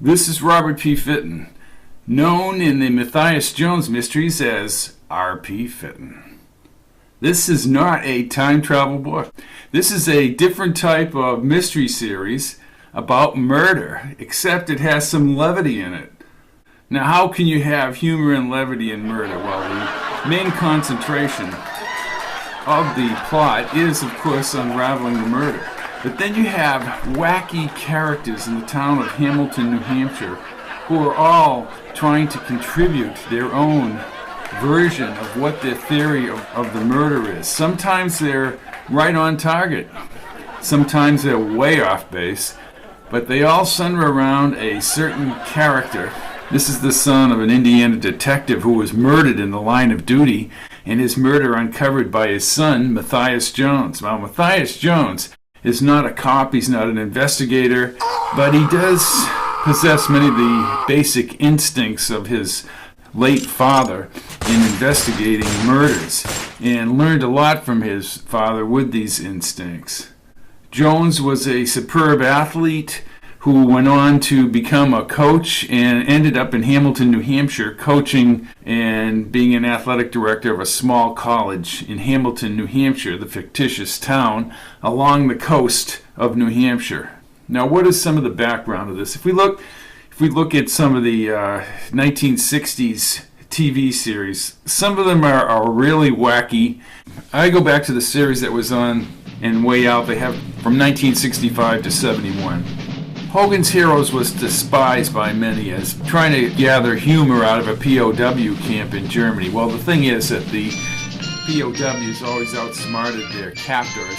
This is Robert P. Fitton, known in the Matthias Jones mysteries as R P Fitton. This is not a time travel book. This is a different type of mystery series about murder, except it has some levity in it. Now, how can you have humor and levity in murder? Well, the main concentration of the plot is, of course, unraveling the murder. But then you have wacky characters in the town of Hamilton, New Hampshire, who are all trying to contribute their own version of what their theory of the murder is. Sometimes they're right on target. Sometimes they're way off base. But they all center around a certain character. This is the son of an Indiana detective who was murdered in the line of duty, and his murder uncovered by his son, Matthias Jones. Now, Matthias Jones is not a cop, he's not an investigator, but he does possess many of the basic instincts of his late father in investigating murders, and learned a lot from his father with these instincts. Jones was a superb athlete who went on to become a coach and ended up in Hamilton, New Hampshire, coaching and being an athletic director of a small college in Hamilton, New Hampshire, the fictitious town along the coast of New Hampshire. Now, what is some of the background of this? If we look at some of the 1960s TV series, some of them are really wacky. I go back to the series that was on and way out. They have from 1965 to 71. Hogan's Heroes was despised by many as trying to gather humor out of a POW camp in Germany. Well, the thing is that the POWs always outsmarted their captors,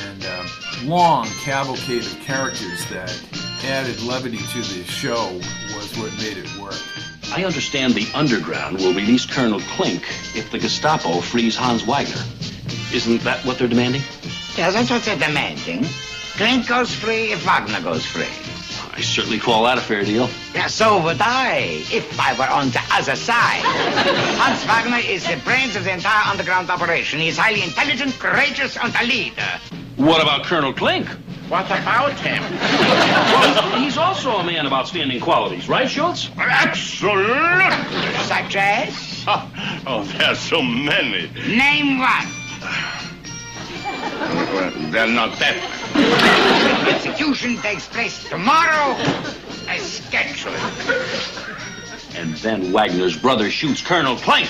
and long cavalcade of characters that added levity to the show was what made it work. I understand the Underground will release Colonel Klink if the Gestapo frees Hans Wagner. Isn't that what they're demanding? Yeah, that's what they're demanding. Klink goes free if Wagner goes free. I certainly call that a fair deal. Yeah, so would I, if I were on the other side. Hans Wagner is the brains of the entire underground operation. He is highly intelligent, courageous, and a leader. What about Colonel Klink? What about him? Well, he's also a man of outstanding qualities, right, Schultz? Absolutely. Such as? Oh, there's so many. Name one. Well, they're not that. Execution takes place tomorrow, as scheduled. And then Wagner's brother shoots Colonel Klink.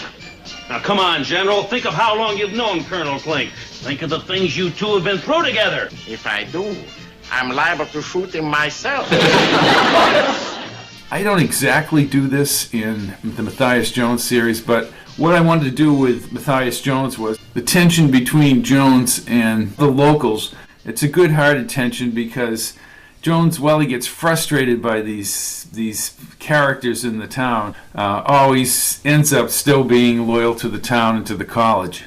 Now, come on, General. Think of how long you've known Colonel Klink. Think of the things you two have been through together. If I do, I'm liable to shoot him myself. I don't exactly do this in the Matthias Jones series, but what I wanted to do with Matthias Jones was the tension between Jones and the locals. It's a good-hearted tension because Jones, while he gets frustrated by these characters in the town, always ends up still being loyal to the town and to the college.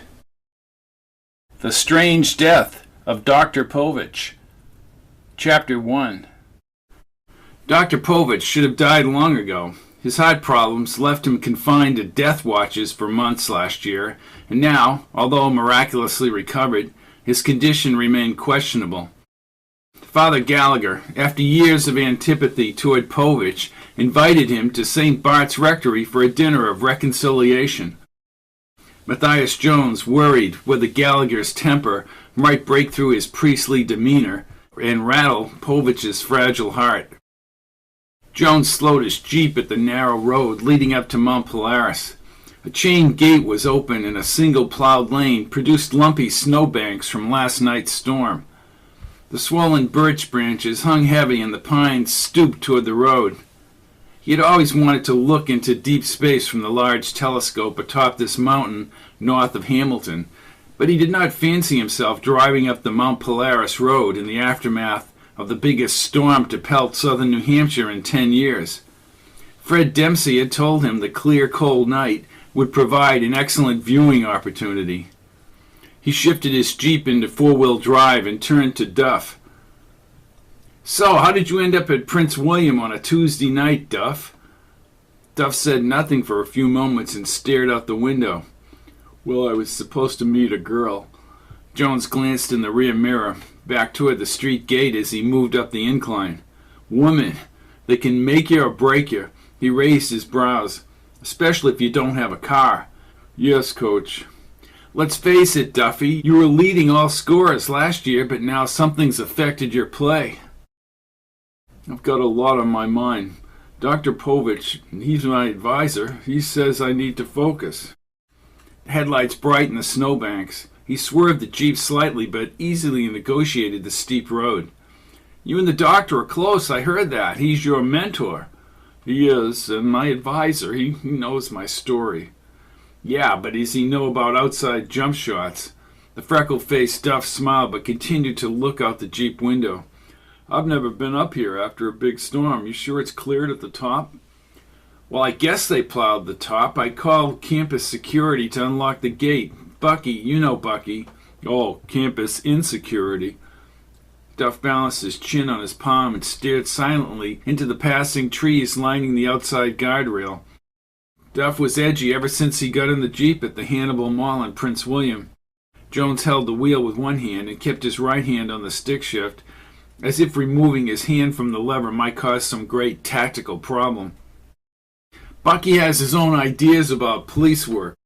The Strange Death of Dr. Povich. Chapter 1. Dr. Povich should have died long ago. His heart problems left him confined to death watches for months last year, and now, although miraculously recovered, his condition remained questionable. Father Gallagher, after years of antipathy toward Povich, invited him to St. Bart's Rectory for a dinner of reconciliation. Matthias Jones worried whether Gallagher's temper might break through his priestly demeanor and rattle Povich's fragile heart. Jones slowed his jeep at the narrow road leading up to Mount Polaris. A chain gate was open and a single plowed lane produced lumpy snowbanks from last night's storm. The swollen birch branches hung heavy and the pines stooped toward the road. He had always wanted to look into deep space from the large telescope atop this mountain north of Hamilton, but he did not fancy himself driving up the Mount Polaris road in the aftermath of the biggest storm to pelt southern New Hampshire in 10 years. Fred Dempsey had told him the clear, cold night would provide an excellent viewing opportunity. He shifted his Jeep into four-wheel drive and turned to Duff. "So, how did you end up at Prince William on a Tuesday night, Duff?" Duff said nothing for a few moments and stared out the window. "Well, I was supposed to meet a girl." Jones glanced in the rear mirror, back toward the street gate as he moved up the incline. "Woman, They can make you or break you. He raised his brows. Especially if you don't have a car. Yes, Coach. Let's face it, Duffy. You were leading all scorers last year, but now something's affected your play. I've got a lot on my mind. Dr. Povich, he's my advisor. He says I need to focus. The headlights brightened the snowbanks. He swerved the Jeep slightly, but easily negotiated the steep road. You and the doctor are close, I heard that. He's your mentor. He is, and my advisor. He knows my story. Yeah, but does he know about outside jump shots? The freckle-faced Duff smiled, but continued to look out the Jeep window. I've never been up here after a big storm. You sure it's cleared at the top? Well, I guess they plowed the top. I called campus security to unlock the gate. Bucky, you know Bucky. Oh, campus insecurity. Duff balanced his chin on his palm and stared silently into the passing trees lining the outside guardrail. Duff was edgy ever since he got in the Jeep at the Hannibal Mall in Prince William. Jones held the wheel with one hand and kept his right hand on the stick shift, as if removing his hand from the lever might cause some great tactical problem. Bucky has his own ideas about police work.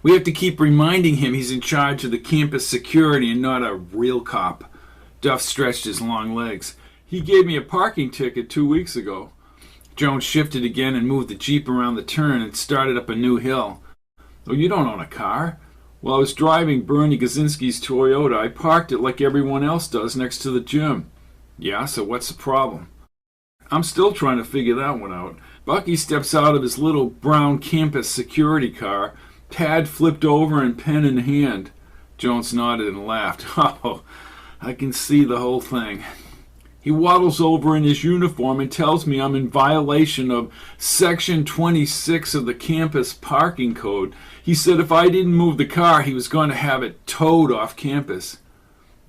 We have to keep reminding him he's in charge of the campus security and not a real cop. Duff stretched his long legs. He gave me a parking ticket 2 weeks ago. Jones shifted again and moved the Jeep around the turn and started up a new hill. Oh, you don't own a car? While I was driving Bernie Gazinski's Toyota, I parked it like everyone else does next to the gym. Yeah, so what's the problem? I'm still trying to figure that one out. Bucky steps out of his little brown campus security car, pad flipped over and pen in hand. Jones nodded and laughed. Oh, I can see the whole thing. He waddles over in his uniform and tells me I'm in violation of Section 26 of the campus parking code. He said if I didn't move the car, he was going to have it towed off campus.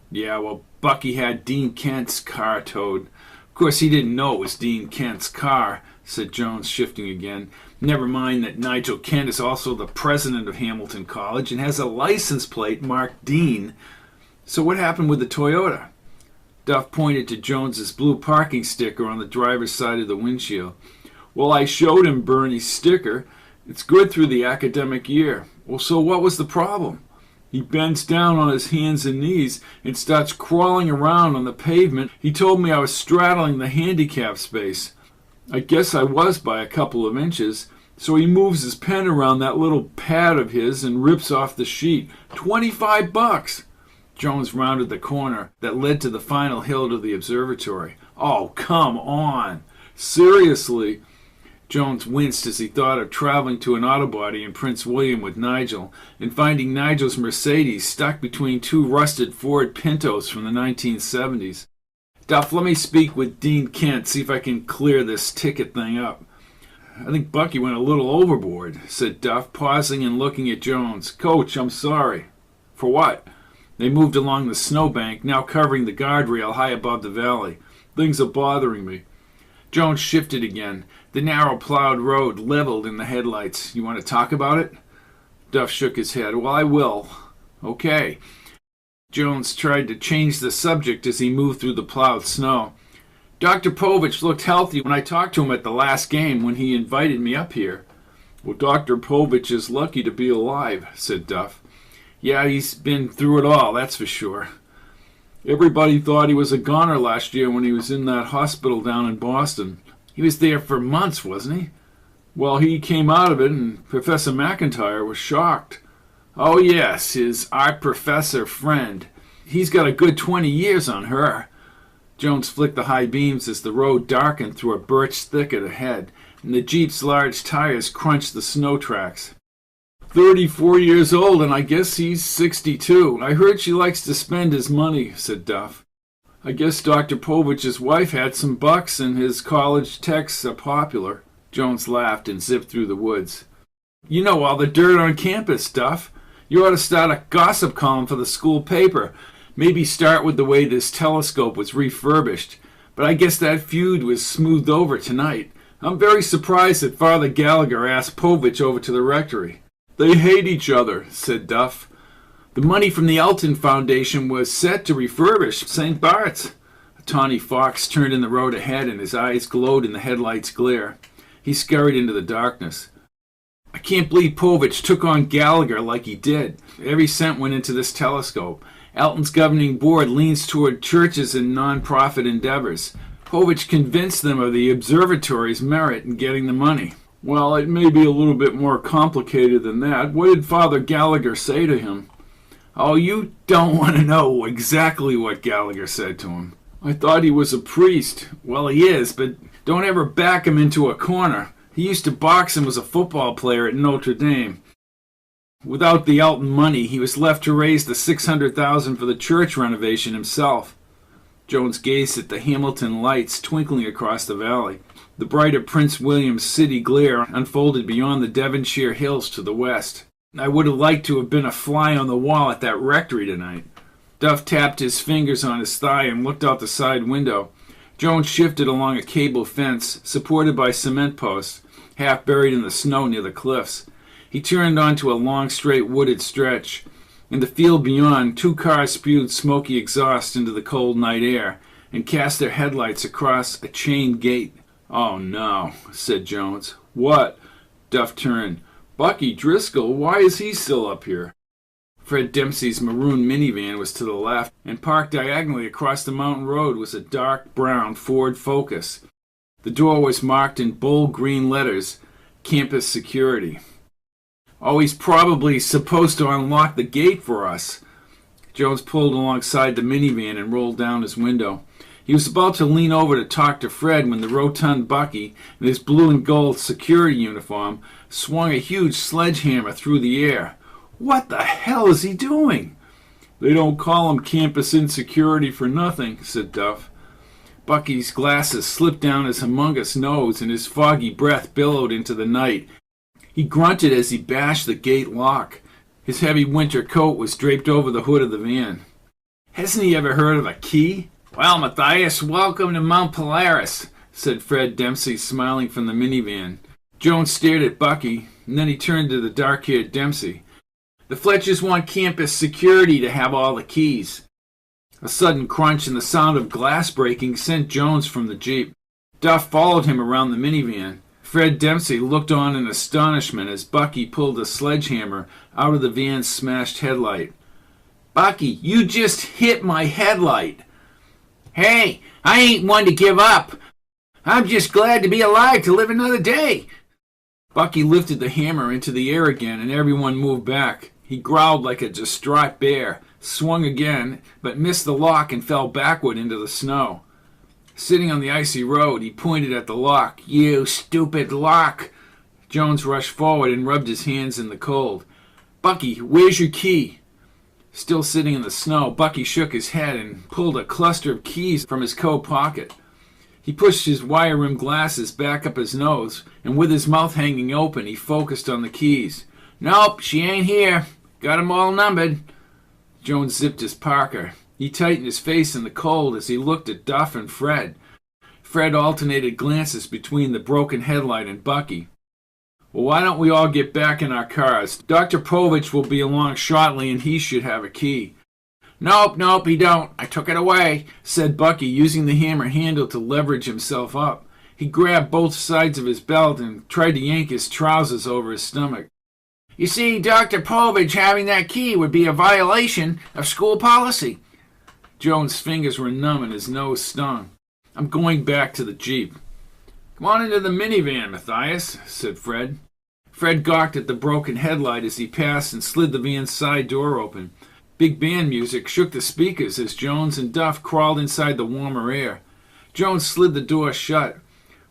Yeah, well, Bucky had Dean Kent's car towed. Of course, he didn't know it was Dean Kent's car, said Jones, shifting again. Never mind that Nigel Kent is also the president of Hamilton College and has a license plate marked Dean. So what happened with the Toyota? Duff pointed to Jones's blue parking sticker on the driver's side of the windshield. Well, I showed him Bernie's sticker. It's good through the academic year. Well, so what was the problem? He bends down on his hands and knees and starts crawling around on the pavement. He told me I was straddling the handicap space. I guess I was by a couple of inches. So he moves his pen around that little pad of his and rips off the sheet. $25! Jones rounded the corner that led to the final hill to the observatory. Oh, come on! Seriously? Jones winced as he thought of traveling to an auto body in Prince William with Nigel and finding Nigel's Mercedes stuck between two rusted Ford Pintos from the 1970s. Duff, let me speak with Dean Kent, see if I can clear this ticket thing up. I think Bucky went a little overboard, said Duff, pausing and looking at Jones. Coach, I'm sorry. For what? They moved along the snowbank, now covering the guardrail high above the valley. Things are bothering me. Jones shifted again. The narrow plowed road leveled in the headlights. You want to talk about it? Duff shook his head. Well, I will. Okay. Jones tried to change the subject as he moved through the plowed snow. Dr. Povich looked healthy when I talked to him at the last game when he invited me up here. Well, Dr. Povich is lucky to be alive, said Duff. Yeah, he's been through it all, that's for sure. Everybody thought he was a goner last year when he was in that hospital down in Boston. He was there for months, wasn't he? Well, he came out of it, and Professor McIntyre was shocked. Oh, yes, his art professor friend. He's got a good 20 years on her. Jones flicked the high beams as the road darkened through a birch thicket ahead, and the Jeep's large tires crunched the snow tracks. 34 years old, and I guess he's 62. I heard she likes to spend his money, said Duff. I guess Dr. Povich's wife had some bucks, and his college texts are popular. Jones laughed and zipped through the woods. You know all the dirt on campus, Duff. You ought to start a gossip column for the school paper. Maybe start with the way this telescope was refurbished. But I guess that feud was smoothed over tonight. I'm very surprised that Father Gallagher asked Povich over to the rectory. They hate each other, said Duff. The money from the Elton Foundation was set to refurbish St. Bart's. Tawny Fox turned in the road ahead and his eyes glowed in the headlight's glare. He scurried into the darkness. I can't believe Povich took on Gallagher like he did. Every cent went into this telescope. Alton's governing board leans toward churches and non-profit endeavors. Povich convinced them of the observatory's merit in getting the money. Well, it may be a little bit more complicated than that. What did Father Gallagher say to him? Oh, you don't want to know exactly what Gallagher said to him. I thought he was a priest. Well, he is, but don't ever back him into a corner. He used to box and was a football player at Notre Dame. Without the Alton money, he was left to raise the $600,000 for the church renovation himself. Jones gazed at the Hamilton lights twinkling across the valley. The brighter Prince William City glare unfolded beyond the Devonshire hills to the west. I would have liked to have been a fly on the wall at that rectory tonight. Duff tapped his fingers on his thigh and looked out the side window. Jones shifted along a cable fence, supported by cement posts, half buried in the snow near the cliffs. He turned onto a long, straight wooded stretch. In the field beyond, 2 cars spewed smoky exhaust into the cold night air and cast their headlights across a chain gate. Oh, no, said Jones. What? Duff turned. Bucky Driscoll, why is he still up here? Fred Dempsey's maroon minivan was to the left, and parked diagonally across the mountain road was a dark brown Ford Focus. The door was marked in bold green letters, Campus Security. Oh, he's probably supposed to unlock the gate for us. Jones pulled alongside the minivan and rolled down his window. He was about to lean over to talk to Fred when the rotund Bucky, in his blue and gold security uniform, swung a huge sledgehammer through the air. What the hell is he doing? They don't call him Campus Insecurity for nothing, said Duff. Bucky's glasses slipped down his humongous nose and his foggy breath billowed into the night. He grunted as he bashed the gate lock. His heavy winter coat was draped over the hood of the van. Hasn't he ever heard of a key? Well, Matthias, welcome to Mount Polaris, said Fred Dempsey, smiling from the minivan. Jones stared at Bucky, and then he turned to the dark-haired Dempsey. The Fletchers want Campus Security to have all the keys. A sudden crunch and the sound of glass breaking sent Jones from the Jeep. Duff followed him around the minivan. Fred Dempsey looked on in astonishment as Bucky pulled a sledgehammer out of the van's smashed headlight. Bucky, you just hit my headlight. Hey, I ain't one to give up. I'm just glad to be alive to live another day. Bucky lifted the hammer into the air again, and everyone moved back. He growled like a distraught bear, swung again, but missed the lock and fell backward into the snow. Sitting on the icy road, he pointed at the lock. You stupid lock! Jones rushed forward and rubbed his hands in the cold. Bucky, where's your key? Still sitting in the snow, Bucky shook his head and pulled a cluster of keys from his coat pocket. He pushed his wire-rimmed glasses back up his nose, and with his mouth hanging open, he focused on the keys. Nope, she ain't here. Got 'em all numbered. Jones zipped his parka. He tightened his face in the cold as he looked at Duff and Fred. Fred alternated glances between the broken headlight and Bucky. Well, why don't we all get back in our cars? Dr. Povich will be along shortly, and he should have a key. Nope, he don't. I took it away, said Bucky, using the hammer handle to leverage himself up. He grabbed both sides of his belt and tried to yank his trousers over his stomach. You see, Dr. Povich having that key would be a violation of school policy. Jones' fingers were numb and his nose stung. I'm going back to the Jeep. Come on into the minivan, Matthias, said Fred. Fred gawked at the broken headlight as he passed and slid the van's side door open. Big band music shook the speakers as Jones and Duff crawled inside the warmer air. Jones slid the door shut.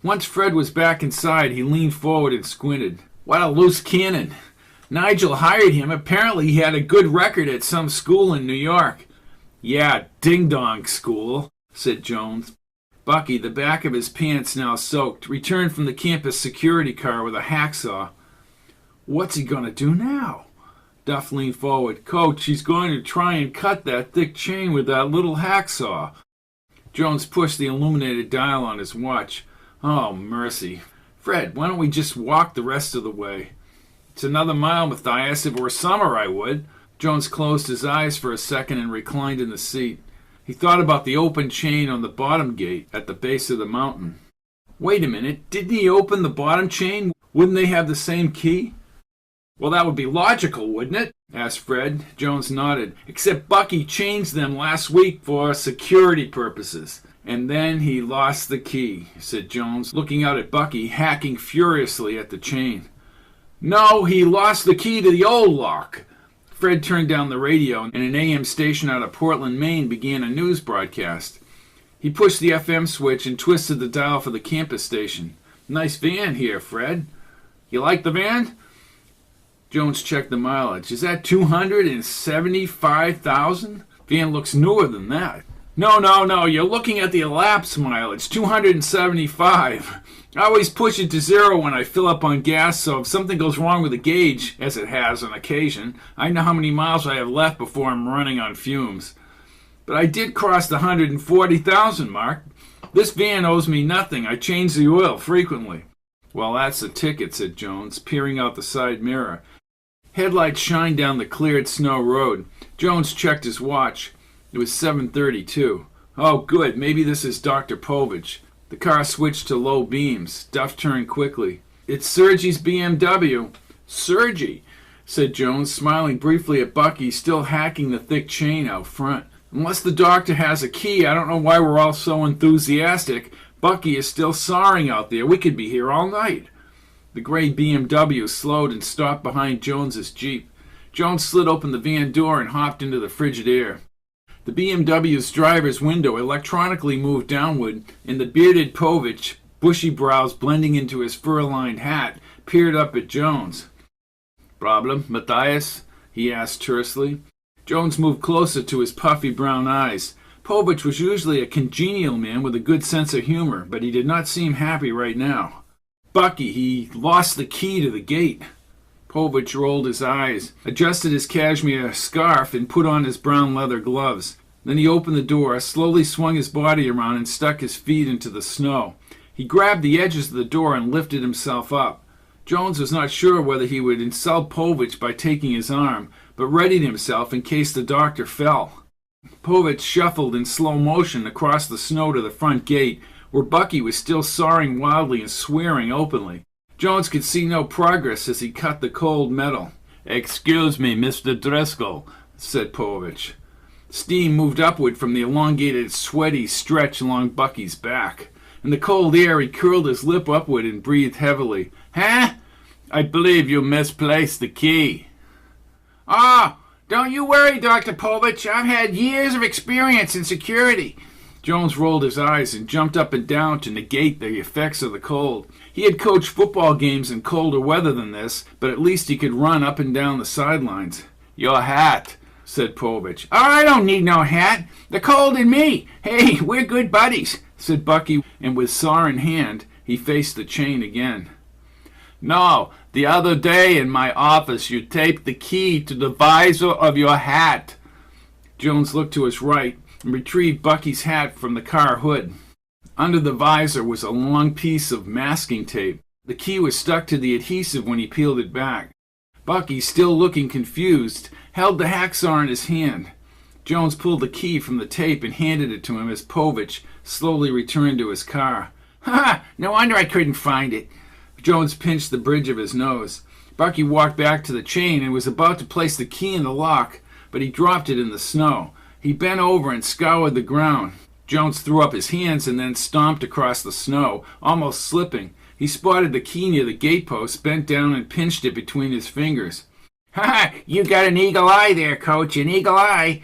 Once Fred was back inside, he leaned forward and squinted. What a loose cannon! Nigel hired him. Apparently he had a good record at some school in New York. Yeah, ding-dong school, said Jones. Bucky, the back of his pants now soaked, returned from the campus security car with a hacksaw. What's he going to do now? Duff leaned forward. Coach, he's going to try and cut that thick chain with that little hacksaw. Jones pushed the illuminated dial on his watch. Oh, mercy. Fred, why don't we just walk the rest of the way? It's another mile, Matthias. If it were summer, I would. Jones closed his eyes for a second and reclined in the seat. He thought about the open chain on the bottom gate at the base of the mountain. Wait a minute, didn't he open the bottom chain? Wouldn't they have the same key? Well, that would be logical, wouldn't it? Asked Fred. Jones nodded. Except Bucky changed them last week for security purposes. And then he lost the key, said Jones, looking out at Bucky, hacking furiously at the chain. No, he lost the key to the old lock. Fred turned down the radio, and an AM station out of Portland, Maine began a news broadcast. He pushed the FM switch and twisted the dial for the campus station. Nice van here, Fred. You like the van? Jones checked the mileage. Is that 275,000? Van looks newer than that. No, you're looking at the elapsed mileage, 275. I always push it to zero when I fill up on gas, so if something goes wrong with the gauge, as it has on occasion, I know how many miles I have left before I'm running on fumes. But I did cross the 140,000 mark. This van owes me nothing. I change the oil frequently. Well, that's the ticket, said Jones, peering out the side mirror. Headlights shined down the cleared snow road. Jones checked his watch. It was 7:32. Oh, good. Maybe this is Dr. Povich. The car switched to low beams. Duff turned quickly. It's Sergey's BMW. Sergey, said Jones, smiling briefly at Bucky, still hacking the thick chain out front. Unless the doctor has a key, I don't know why we're all so enthusiastic. Bucky is still sawing out there. We could be here all night. The gray BMW slowed and stopped behind Jones's Jeep. Jones slid open the van door and hopped into the frigid air. The BMW's driver's window electronically moved downward, and the bearded Povich, bushy brows blending into his fur-lined hat, peered up at Jones. Problem, Matthias? He asked tersely. Jones moved closer to his puffy brown eyes. Povich was usually a congenial man with a good sense of humor, but he did not seem happy right now. Bucky, he lost the key to the gate. Povich rolled his eyes, adjusted his cashmere scarf, and put on his brown leather gloves. Then he opened the door, slowly swung his body around, and stuck his feet into the snow. He grabbed the edges of the door and lifted himself up. Jones was not sure whether he would insult Povich by taking his arm, but readied himself in case the doctor fell. Povich shuffled in slow motion across the snow to the front gate, where Bucky was still sawing wildly and swearing openly. Jones could see no progress as he cut the cold metal. Excuse me, Mr. Driscoll, said Povich. Steam moved upward from the elongated, sweaty stretch along Bucky's back. In the cold air, he curled his lip upward and breathed heavily. Huh? I believe you misplaced the key. Ah, don't you worry, Dr. Povich. I've had years of experience in security. Jones rolled his eyes and jumped up and down to negate the effects of the cold. He had coached football games in colder weather than this, but at least he could run up and down the sidelines. Your hat, said Povich. Oh, I don't need no hat. The cold and me. Hey, we're good buddies, said Bucky, and with saw in hand, he faced the chain again. No, the other day in my office you taped the key to the visor of your hat. Jones looked to his right and retrieved Bucky's hat from the car hood. Under the visor was a long piece of masking tape. The key was stuck to the adhesive when he peeled it back. Bucky, still looking confused, held the hacksaw in his hand. Jones pulled the key from the tape and handed it to him as Povich slowly returned to his car. Ha! No wonder I couldn't find it. Jones pinched the bridge of his nose. Bucky walked back to the chain and was about to place the key in the lock, but he dropped it in the snow. He bent over and scoured the ground. Jones threw up his hands and then stomped across the snow, almost slipping. He spotted the key near the gatepost, bent down and pinched it between his fingers. Ha! You got an eagle eye there, Coach, an eagle eye.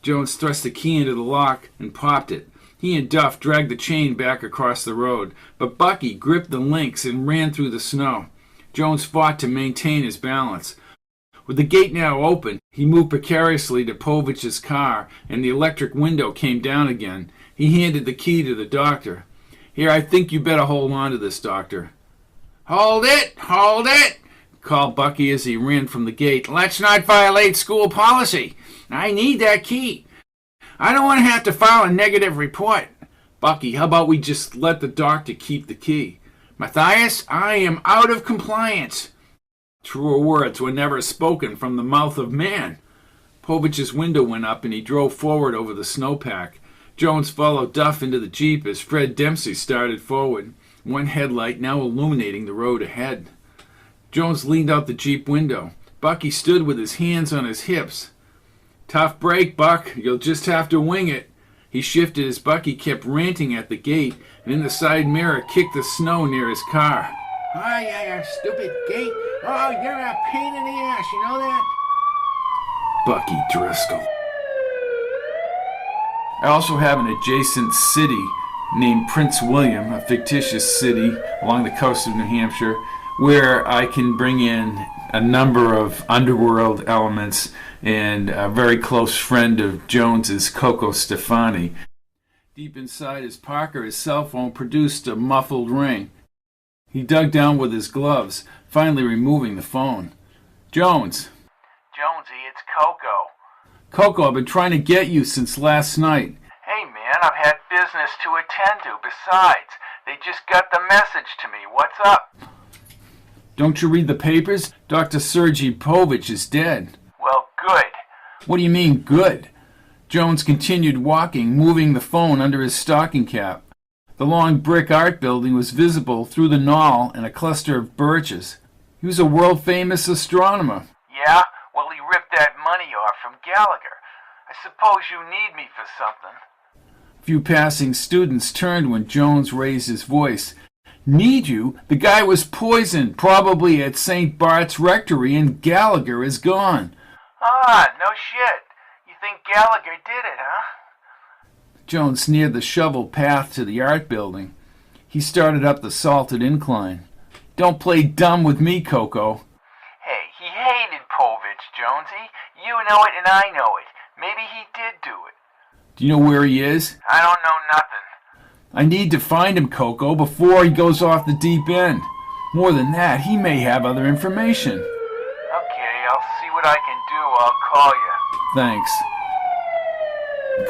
Jones thrust the key into the lock and popped it. He and Duff dragged the chain back across the road, but Bucky gripped the links and ran through the snow. Jones fought to maintain his balance. With the gate now open, he moved precariously to Povich's car, and the electric window came down again. He handed the key to the doctor. Here, I think you better hold on to this, Doctor. Hold it! Hold it! Called Bucky as he ran from the gate. Let's not violate school policy. I need that key. I don't want to have to file a negative report. Bucky, how about we just let the doctor keep the key? Matthias, I am out of compliance. Truer words were never spoken from the mouth of man. Povich's window went up and he drove forward over the snowpack. Jones followed Duff into the Jeep as Fred Dempsey started forward, one headlight now illuminating the road ahead. Jones leaned out the Jeep window. Bucky stood with his hands on his hips. "Tough break, Buck. You'll just have to wing it." He shifted as Bucky kept ranting at the gate, and in the side mirror kicked the snow near his car. "Oh, yeah, you stupid gate. Oh, you're a pain in the ass, you know that?" Bucky Driscoll. I also have an adjacent city named Prince William, a fictitious city along the coast of New Hampshire, where I can bring in a number of underworld elements, and a very close friend of Jones's, Coco Stefani. Deep inside his pocket, his cell phone produced a muffled ring. He dug down with his gloves, finally removing the phone. "Jones." "Jonesy, it's Coco." "Coco, I've been trying to get you since last night." "Hey, man, I've had business to attend to. Besides, they just got the message to me. What's up?" "Don't you read the papers? Dr. Sergei Povich is dead." "Well, good." "What do you mean, good?" Jones continued walking, moving the phone under his stocking cap. The long brick art building was visible through the knoll and a cluster of birches. He was a world-famous astronomer. "Yeah? Well, he ripped that money off from Gallagher. I suppose you need me for something." A few passing students turned when Jones raised his voice. "Need you? The guy was poisoned, probably at St. Bart's Rectory, and Gallagher is gone." "Ah, no shit. You think Gallagher did it, huh?" Jones neared the shovel path to the art building. He started up the salted incline. "Don't play dumb with me, Coco." "Hey, he hated Povich, Jonesy. You know it and I know it. Maybe he did do it." "Do you know where he is?" "I don't know nothing." "I need to find him, Coco, before he goes off the deep end. More than that, he may have other information." "Okay, I'll see what I can do. I'll call you." "Thanks."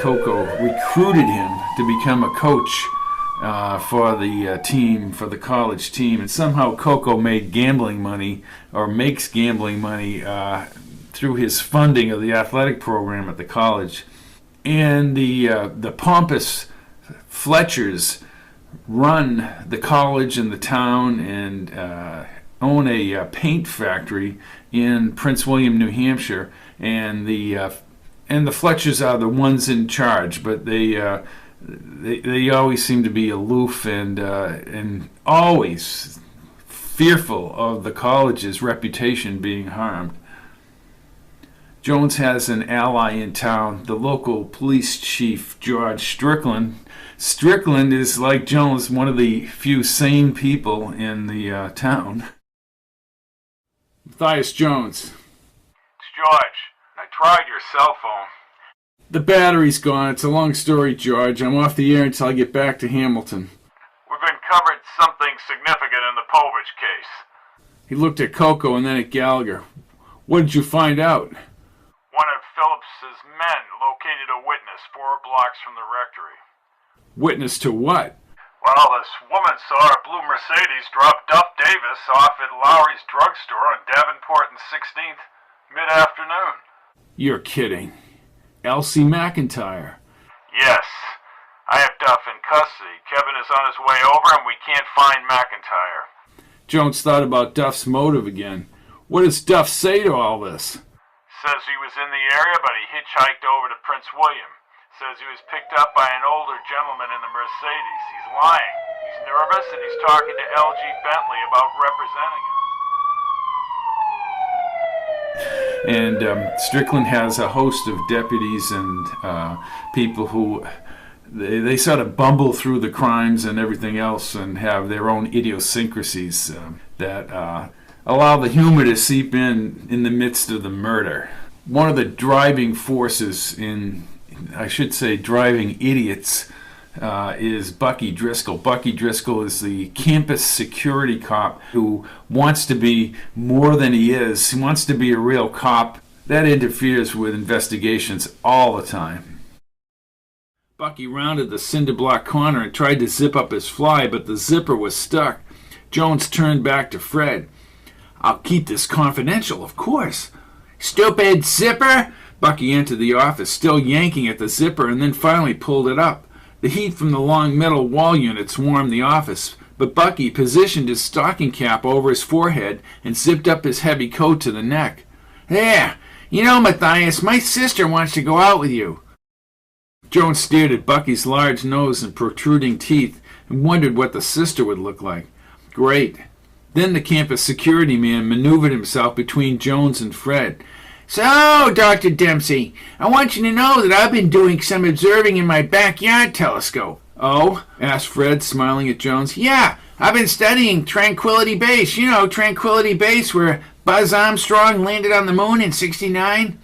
Coco recruited him to become a coach for the team, for the college team, and somehow Coco made gambling money, or makes gambling money, through his funding of the athletic program at the college. And the pompous Fletchers run the college and the town and own a paint factory in Prince William, New Hampshire, and the Fletchers are the ones in charge, but they always seem to be aloof and always fearful of the college's reputation being harmed. Jones has an ally in town, the local police chief, George Strickland. Strickland is, like Jones, one of the few sane people in the town. Matthias Jones. "It's George. I tried your cell phone." "The battery's gone. It's a long story, George. I'm off the air until I get back to Hamilton." "We've uncovered something significant in the Povich case." He looked at Coco and then at Gallagher. "What did you find out?" "One of Phillips's men located a witness 4 blocks from the rectory." "Witness to what?" "Well, this woman saw a blue Mercedes drop Duff Davis off at Lowry's drugstore on Davenport and 16th mid-afternoon." "You're kidding. Elsie McIntyre." "Yes. I have Duff in custody. Kevin is on his way over and we can't find McIntyre." Jones thought about Duff's motive again. What does Duff say to all this? "Says he was in the area, but he hitchhiked over to Prince William. Says he was picked up by an older gentleman in the Mercedes. He's lying. He's nervous and he's talking to L.G. Bentley about representing him." And Strickland has a host of deputies and people who they sort of bumble through the crimes and everything else and have their own idiosyncrasies that allow the humor to seep in the midst of the murder. One of the driving forces driving idiots, is Bucky Driscoll. Bucky Driscoll is the campus security cop who wants to be more than he is. He wants to be a real cop. That interferes with investigations all the time. Bucky rounded the cinder block corner and tried to zip up his fly, but the zipper was stuck. Jones turned back to Fred. "I'll keep this confidential, of course." "Stupid zipper! Bucky entered the office, still yanking at the zipper, and then finally pulled it up. The heat from the long metal wall units warmed the office, but Bucky positioned his stocking cap over his forehead and zipped up his heavy coat to the neck. "There! You know, Matthias, my sister wants to go out with you." Jones stared at Bucky's large nose and protruding teeth and wondered what the sister would look like. Great. Then the campus security man maneuvered himself between Jones and Fred. "So, Dr. Dempsey, I want you to know that I've been doing some observing in my backyard telescope." "Oh?" asked Fred, smiling at Jones. "Yeah, I've been studying Tranquility Base. You know, Tranquility Base, where Buzz Armstrong landed on the moon in '69.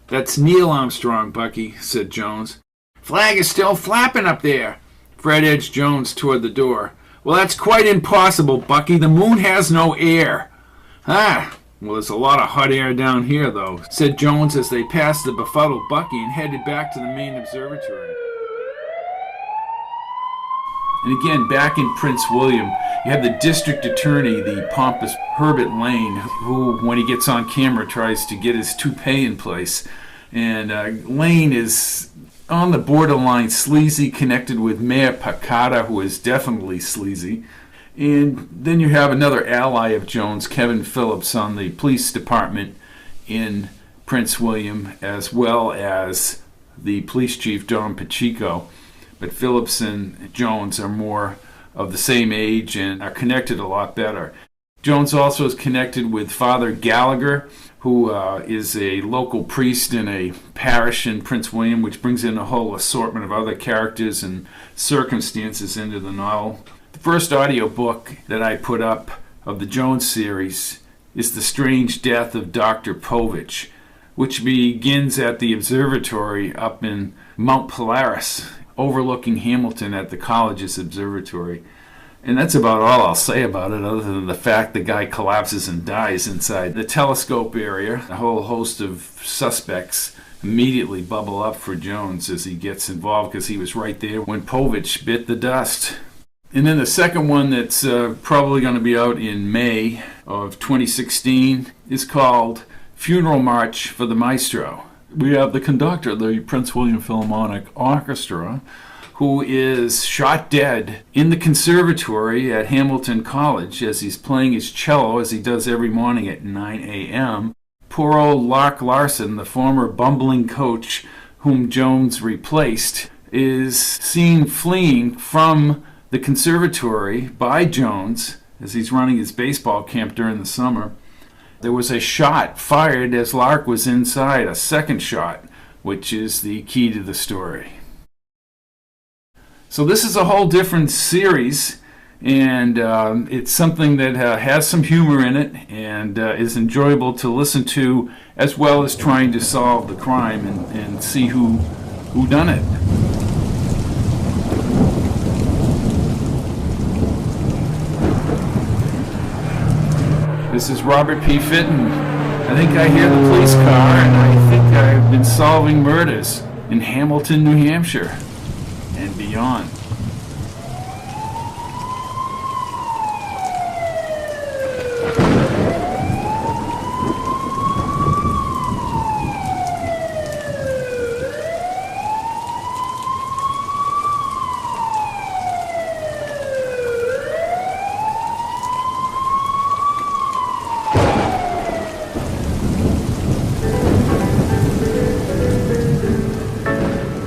"That's Neil Armstrong, Bucky," said Jones. "Flag is still flapping up there." Fred edged Jones toward the door. "Well, that's quite impossible, Bucky. The moon has no air." "Ah, well, there's a lot of hot air down here, though," said Jones as they passed the befuddled Bucky and headed back to the main observatory. And again, back in Prince William, you have the district attorney, the pompous Herbert Lane, who, when he gets on camera, tries to get his toupee in place. And Lane is on the borderline sleazy, connected with Mayor Pacata, who is definitely sleazy. And then you have another ally of Jones, Kevin Phillips, on the police department in Prince William, as well as the police chief, Don Pacheco. But Phillips and Jones are more of the same age and are connected a lot better. Jones also is connected with Father Gallagher, who is a local priest in a parish in Prince William, which brings in a whole assortment of other characters and circumstances into the novel. The first audio book that I put up of the Jones series is The Strange Death of Dr. Povich, which begins at the observatory up in Mount Polaris, overlooking Hamilton at the college's observatory. And that's about all I'll say about it, other than the fact the guy collapses and dies inside the telescope area. A whole host of suspects immediately bubble up for Jones as he gets involved, because he was right there when Povich bit the dust. And then the second one that's probably going to be out in May of 2016 is called Funeral March for the Maestro. We have the conductor of the Prince William Philharmonic Orchestra, who is shot dead in the conservatory at Hamilton College as he's playing his cello, as he does every morning at 9 a.m. Poor old Lark Larson, the former bumbling coach whom Jones replaced, is seen fleeing from the conservatory by Jones as he's running his baseball camp during the summer. There was a shot fired as Lark was inside, a second shot, which is the key to the story. So this is a whole different series, and it's something that has some humor in it and is enjoyable to listen to, as well as trying to solve the crime and see who done it. This is Robert P. Fitton. I think I hear the police car, and I think I've been solving murders in Hamilton, New Hampshire, and beyond.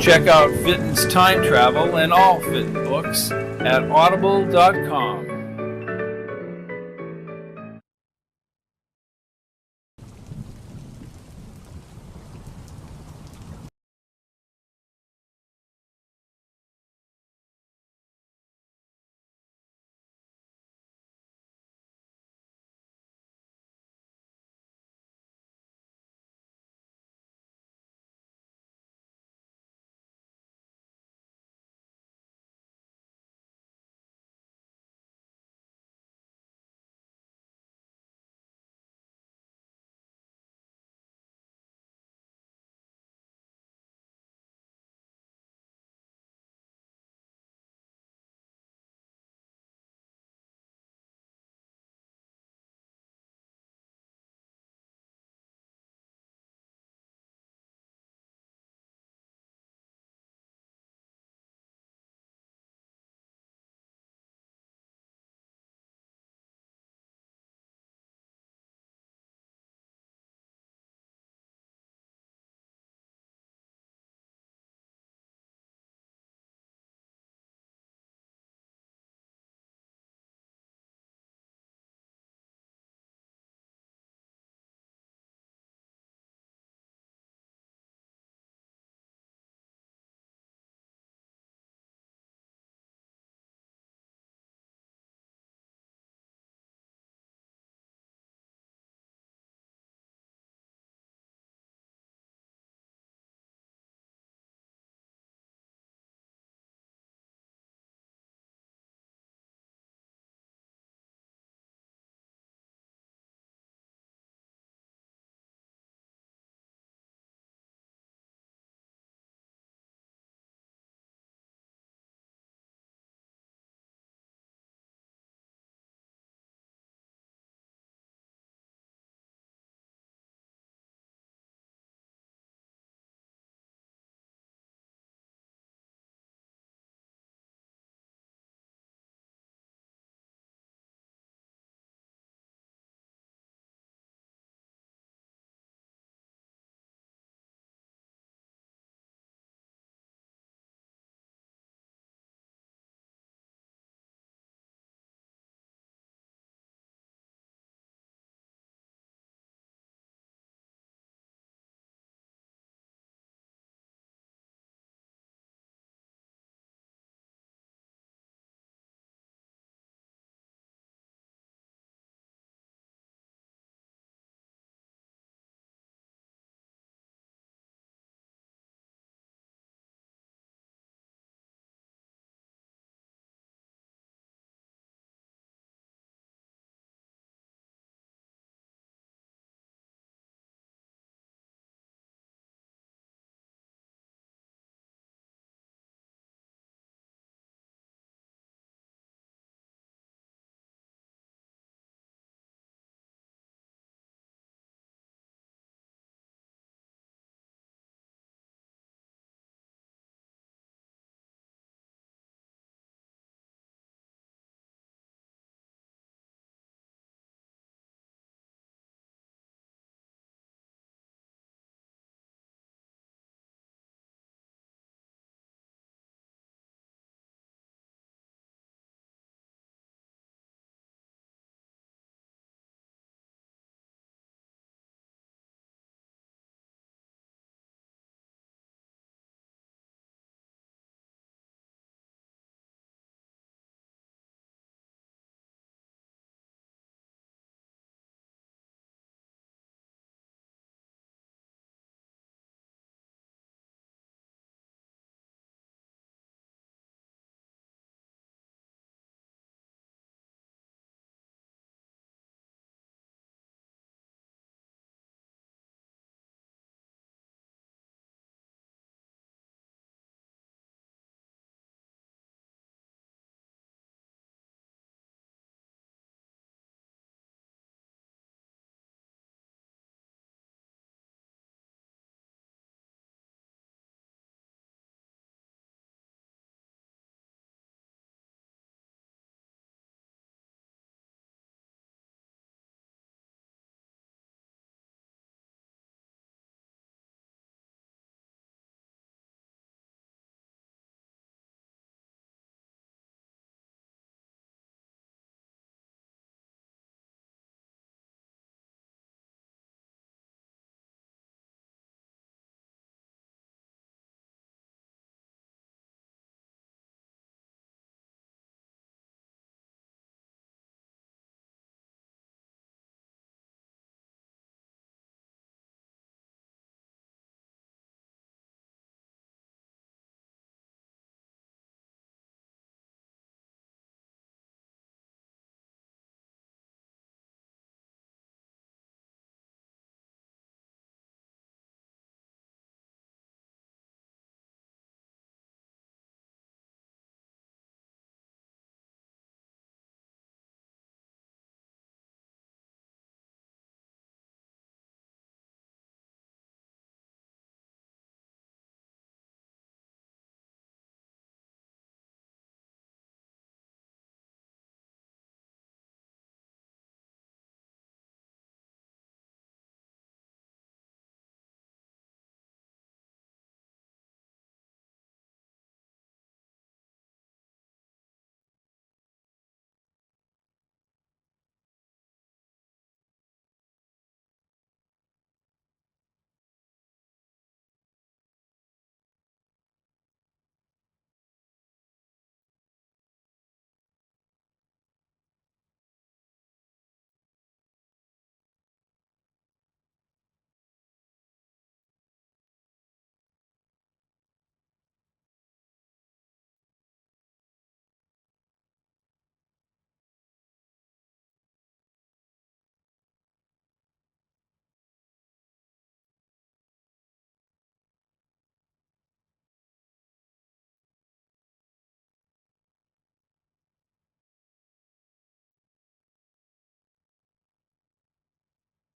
Check out Fitton's Time Travel and all Fitton books at audible.com.